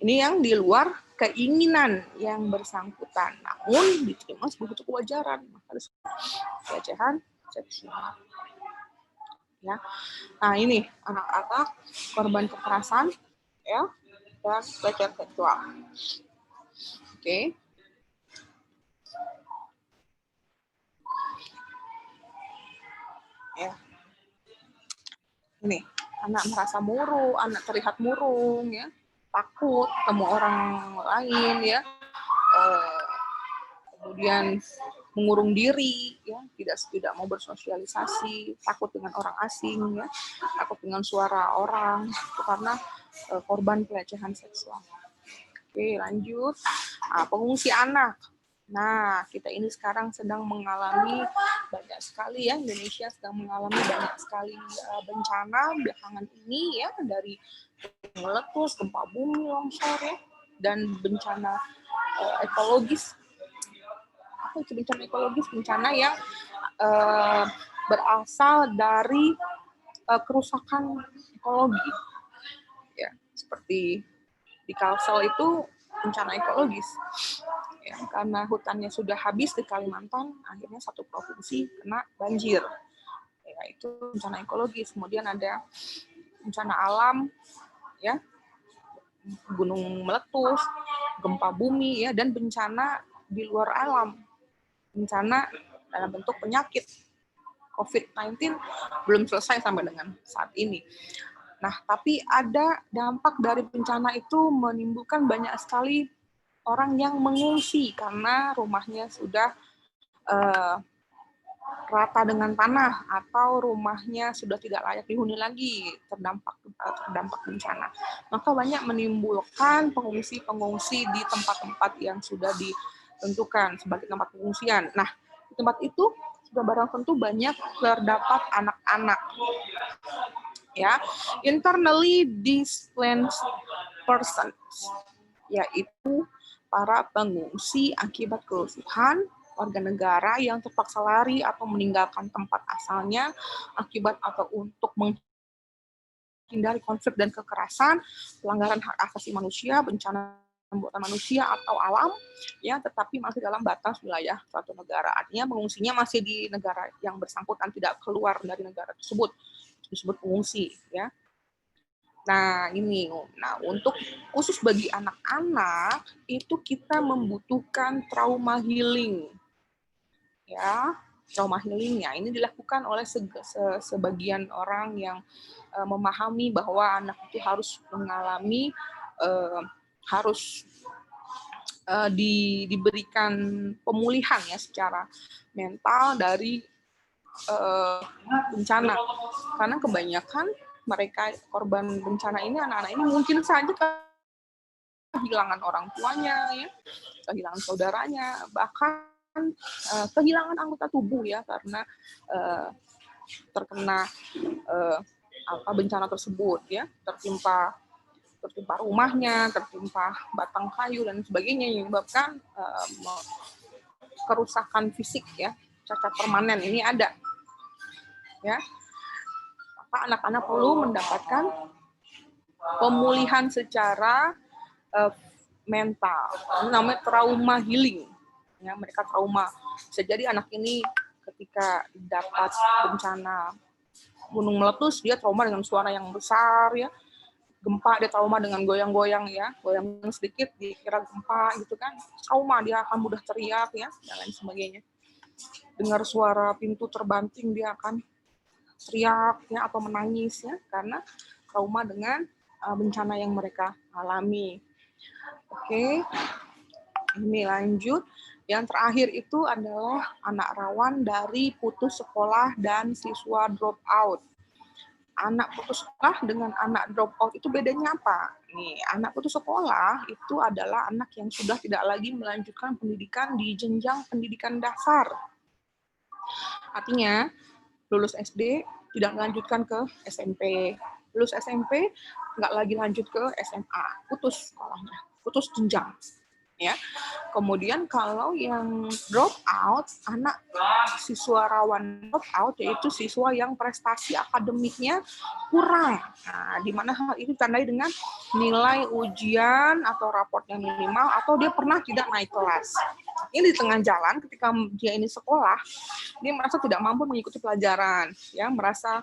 ini yang di luar keinginan yang bersangkutan, namun diterima sebagai kewajaran, maka disebut pelecehan seksual. Ya, nah ini anak-anak korban kekerasan, ya, dan pelecehan seksual. Oke. Ya. Ini, anak merasa murung, anak terlihat murung, ya, takut ketemu orang lain, ya, kemudian mengurung diri, ya, tidak mau bersosialisasi, takut dengan orang asing, ya, takut dengan suara orang, itu karena korban pelecehan seksual. Oke, lanjut. Pengungsi anak. Nah, kita ini sekarang sedang mengalami banyak sekali ya, Indonesia sedang mengalami banyak sekali bencana belakangan ini ya, dari meletus, gempa bumi, longsor ya, dan bencana ekologis. Apa itu bencana ekologis? Bencana yang berasal dari kerusakan ekologi. Ya, seperti di Kalsel itu bencana ekologis. Ya, karena hutannya sudah habis di Kalimantan, akhirnya satu provinsi kena banjir. Ya, itu bencana ekologis. Kemudian ada bencana alam, ya, gunung meletus, gempa bumi, ya, dan bencana di luar alam, bencana dalam bentuk penyakit. COVID-19 belum selesai sampai dengan saat ini. Nah, tapi ada dampak dari bencana itu menimbulkan banyak sekali orang yang mengungsi karena rumahnya sudah rata dengan tanah atau rumahnya sudah tidak layak dihuni lagi terdampak bencana. Maka banyak menimbulkan pengungsi-pengungsi di tempat-tempat yang sudah ditentukan sebagai tempat pengungsian. Nah, di tempat itu sudah barang tentu banyak terdapat anak-anak. Ya, internally displaced persons, yaitu para pengungsi akibat kerusuhan, warga negara yang terpaksa lari atau meninggalkan tempat asalnya akibat atau untuk menghindari konflik dan kekerasan, pelanggaran hak asasi manusia, bencana buatan manusia atau alam, ya, tetapi masih dalam batas wilayah suatu negara. Artinya pengungsinya masih di negara yang bersangkutan, tidak keluar dari negara tersebut, disebut pengungsi, ya. Nah, untuk khusus bagi anak-anak itu kita membutuhkan trauma healing. Ya, trauma healingnya ini dilakukan oleh sebagian orang yang memahami bahwa anak itu harus mengalami diberikan pemulihan ya secara mental dari bencana, karena kebanyakan mereka korban bencana ini, anak-anak ini mungkin saja kehilangan orang tuanya, ya, kehilangan saudaranya, bahkan kehilangan anggota tubuh ya karena terkena bencana tersebut, ya, tertimpa rumahnya, tertimpa batang kayu dan sebagainya yang menyebabkan kerusakan fisik ya, cacat permanen ini ada. Ya, maka anak-anak perlu mendapatkan pemulihan secara mental, ini namanya trauma healing. Ya, mereka trauma. Bisa jadi anak ini ketika dapat bencana gunung meletus, dia trauma dengan suara yang besar, ya. Gempa, dia trauma dengan goyang-goyang, ya. Goyang sedikit, dikira gempa, gitu kan. Trauma, dia akan mudah teriak, ya, dan lain sebagainya. Dengar suara pintu terbanting, dia akan teriak ya, atau menangis ya, karena trauma dengan bencana yang mereka alami. Oke, ini lanjut. Yang terakhir itu adalah anak rawan dari putus sekolah dan siswa drop out. Anak putus sekolah dengan anak drop out itu bedanya apa? Nih, anak putus sekolah itu adalah anak yang sudah tidak lagi melanjutkan pendidikan di jenjang pendidikan dasar. Artinya, lulus SD tidak melanjutkan ke SMP, lulus SMP nggak lagi lanjut ke SMA, putus sekolahnya, putus jenjang, ya. Kemudian kalau yang drop out, anak siswa rawan drop out yaitu siswa yang prestasi akademiknya kurang. Nah, di mana hal itu ditandai dengan nilai ujian atau raport yang minimal atau dia pernah tidak naik kelas. Ini di tengah jalan ketika dia ini sekolah, dia merasa tidak mampu mengikuti pelajaran, ya, merasa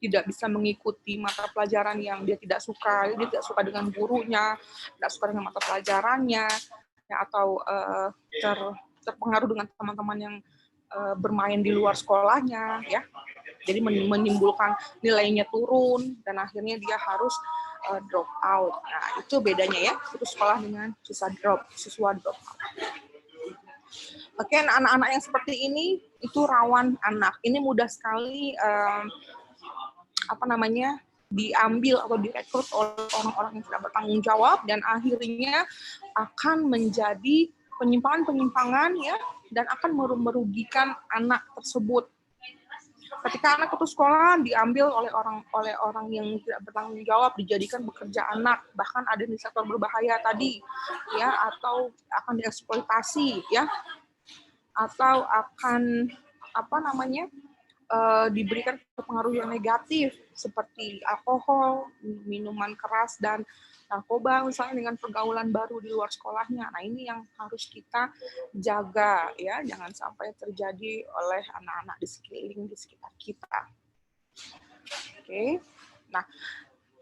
tidak bisa mengikuti mata pelajaran yang dia tidak suka, dia tidak suka dengan gurunya, tidak suka dengan mata pelajarannya, ya, atau terpengaruh dengan teman-teman yang bermain di luar sekolahnya, ya. Jadi menimbulkan nilainya turun dan akhirnya dia harus drop out. Nah, itu bedanya ya, putus sekolah dengan siswa drop out. Oke, anak-anak yang seperti ini itu rawan anak. Ini mudah sekali diambil atau direkrut oleh orang-orang yang tidak bertanggung jawab dan akhirnya akan menjadi penyimpangan-penyimpangan ya dan akan merugikan anak tersebut. Ketika anak putus sekolah diambil oleh orang yang tidak bertanggung jawab, dijadikan bekerja anak, bahkan ada di sektor berbahaya tadi ya, atau akan dieksploitasi ya, atau akan diberikan pengaruh yang negatif seperti alkohol, minuman keras, dan narkoba misalnya dengan pergaulan baru di luar sekolahnya. Nah, ini yang harus kita jaga ya, jangan sampai terjadi oleh anak-anak di sekitar kita. Oke. Nah,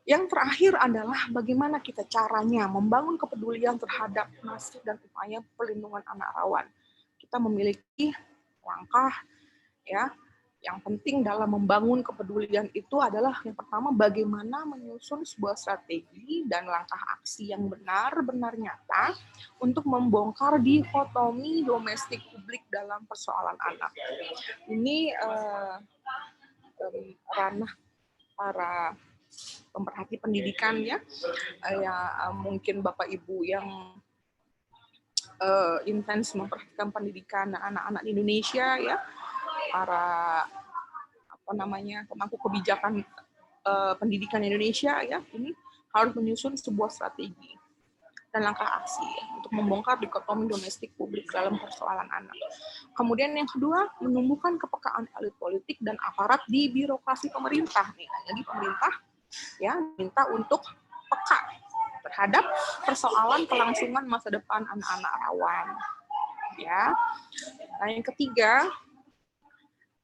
yang terakhir adalah bagaimana kita caranya membangun kepedulian terhadap nasib dan upaya perlindungan anak rawan. Kita memiliki langkah ya. Yang penting dalam membangun kepedulian itu adalah yang pertama bagaimana menyusun sebuah strategi dan langkah aksi yang benar-benar nyata untuk membongkar dikotomi domestik publik dalam persoalan anak. Ini ranah para pemerhati pendidikan ya, mungkin Bapak Ibu yang intens memperhatikan pendidikan anak-anak di Indonesia ya, para pemangku kebijakan pendidikan Indonesia ya, ini harus menyusun sebuah strategi dan langkah aksi ya, untuk membongkar dikotomi domestik publik dalam persoalan anak. Kemudian yang kedua, menumbuhkan kepekaan elit politik dan aparat di birokrasi pemerintah. Nih, jadi pemerintah ya minta untuk peka terhadap persoalan kelangsungan masa depan anak-anak rawan. Ya. Nah, yang ketiga,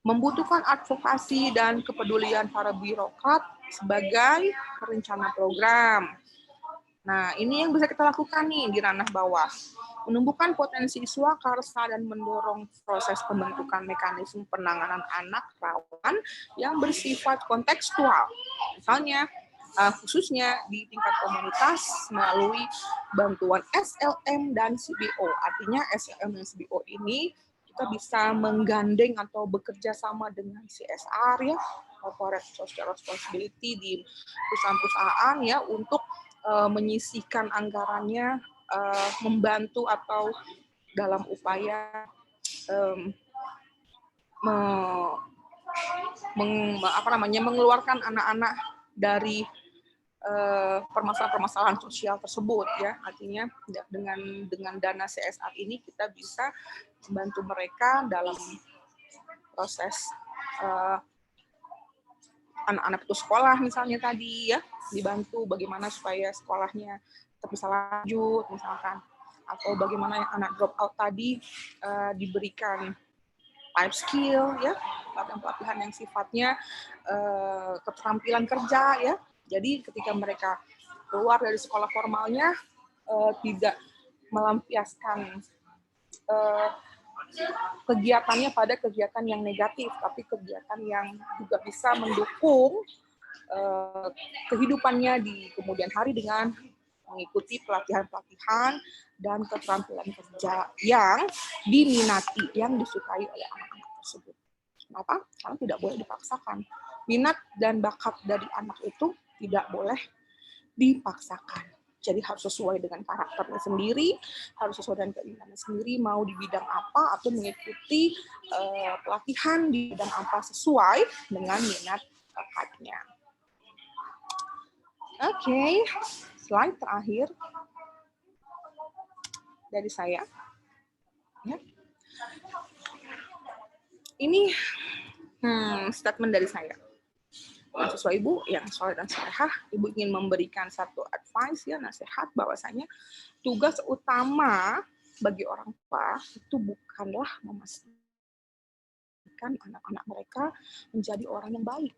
membutuhkan advokasi dan kepedulian para birokrat sebagai perencana program. Nah, ini yang bisa kita lakukan nih di ranah bawah. Menumbuhkan potensi swakarsa dan mendorong proses pembentukan mekanisme penanganan anak rawan yang bersifat kontekstual. Misalnya, khususnya di tingkat komunitas melalui bantuan SLM dan CBO. Artinya SLM dan CBO ini kita bisa menggandeng atau bekerja sama dengan CSR ya, corporate social responsibility di perusahaan-perusahaan ya, untuk menyisihkan anggarannya, membantu atau dalam upaya mengeluarkan anak-anak dari permasalahan-permasalahan sosial tersebut ya. Artinya dengan dana CSR ini kita bisa membantu mereka dalam proses anak-anak putus sekolah misalnya tadi ya, dibantu bagaimana supaya sekolahnya tetap bisa lanjut misalkan, atau bagaimana yang anak drop out tadi diberikan life skill ya, pelatihan yang sifatnya keterampilan kerja ya. Jadi ketika mereka keluar dari sekolah formalnya tidak melampiaskan kegiatannya pada kegiatan yang negatif, tapi kegiatan yang juga bisa mendukung kehidupannya di kemudian hari dengan mengikuti pelatihan-pelatihan dan keterampilan kerja yang diminati, yang disukai oleh anak-anak tersebut. Kenapa? Karena tidak boleh dipaksakan. Minat dan bakat dari anak itu tidak boleh dipaksakan. Jadi harus sesuai dengan karakternya sendiri, harus sesuai dengan keinginannya sendiri, mau di bidang apa, atau mengikuti pelatihan di bidang apa sesuai dengan minat bakatnya. Oke, slide terakhir dari saya. Ya. Ini statement dari saya. Mahasiswa Ibu yang soleh dan solehah, Ibu ingin memberikan satu advice ya, nasihat bahwasanya tugas utama bagi orang tua itu bukanlah memastikan anak-anak mereka menjadi orang yang baik,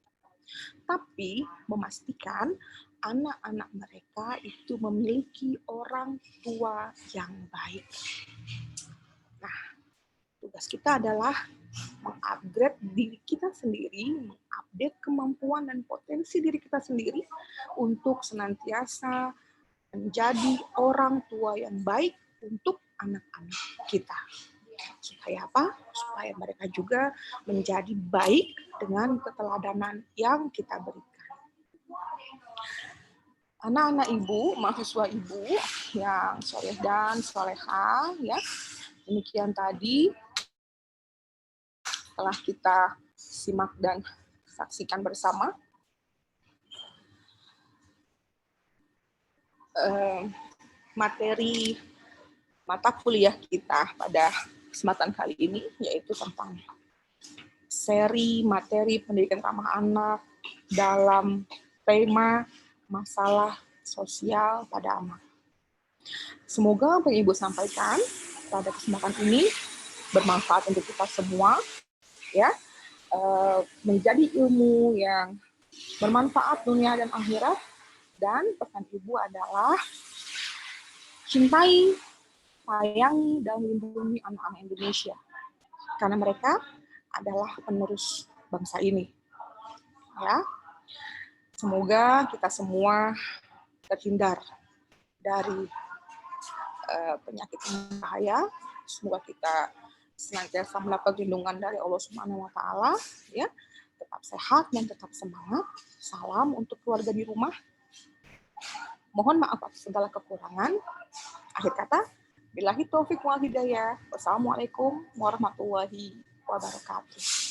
tapi memastikan anak-anak mereka itu memiliki orang tua yang baik. Nah, tugas kita adalah mengupgrade diri kita sendiri, mengupdate kemampuan dan potensi diri kita sendiri untuk senantiasa menjadi orang tua yang baik untuk anak-anak kita. Supaya apa? Supaya mereka juga menjadi baik dengan keteladanan yang kita berikan. anak-anak ibu, mahasiswa ibu yang soleh dan soleha, ya. Demikian tadi telah kita simak dan saksikan bersama materi mata kuliah kita pada kesempatan kali ini, yaitu tentang seri materi pendidikan ramah anak dalam tema masalah sosial pada anak. Semoga apa yang Ibu sampaikan pada kesempatan ini bermanfaat untuk kita semua, ya, menjadi ilmu yang bermanfaat dunia dan akhirat. Dan pesan Ibu adalah cintai, sayangi, dan lindungi anak-anak Indonesia, karena mereka adalah penerus bangsa ini. Ya, semoga kita semua terhindar dari penyakit yang bahaya. Semoga kita senantiasa mendapat perlindungan dari Allah Subhanahu wa taala, ya. Tetap sehat dan tetap semangat. Salam untuk keluarga di rumah. Mohon maaf atas segala kekurangan. Akhir kata, billahi taufik wal hidayah. Wassalamualaikum warahmatullahi wabarakatuh.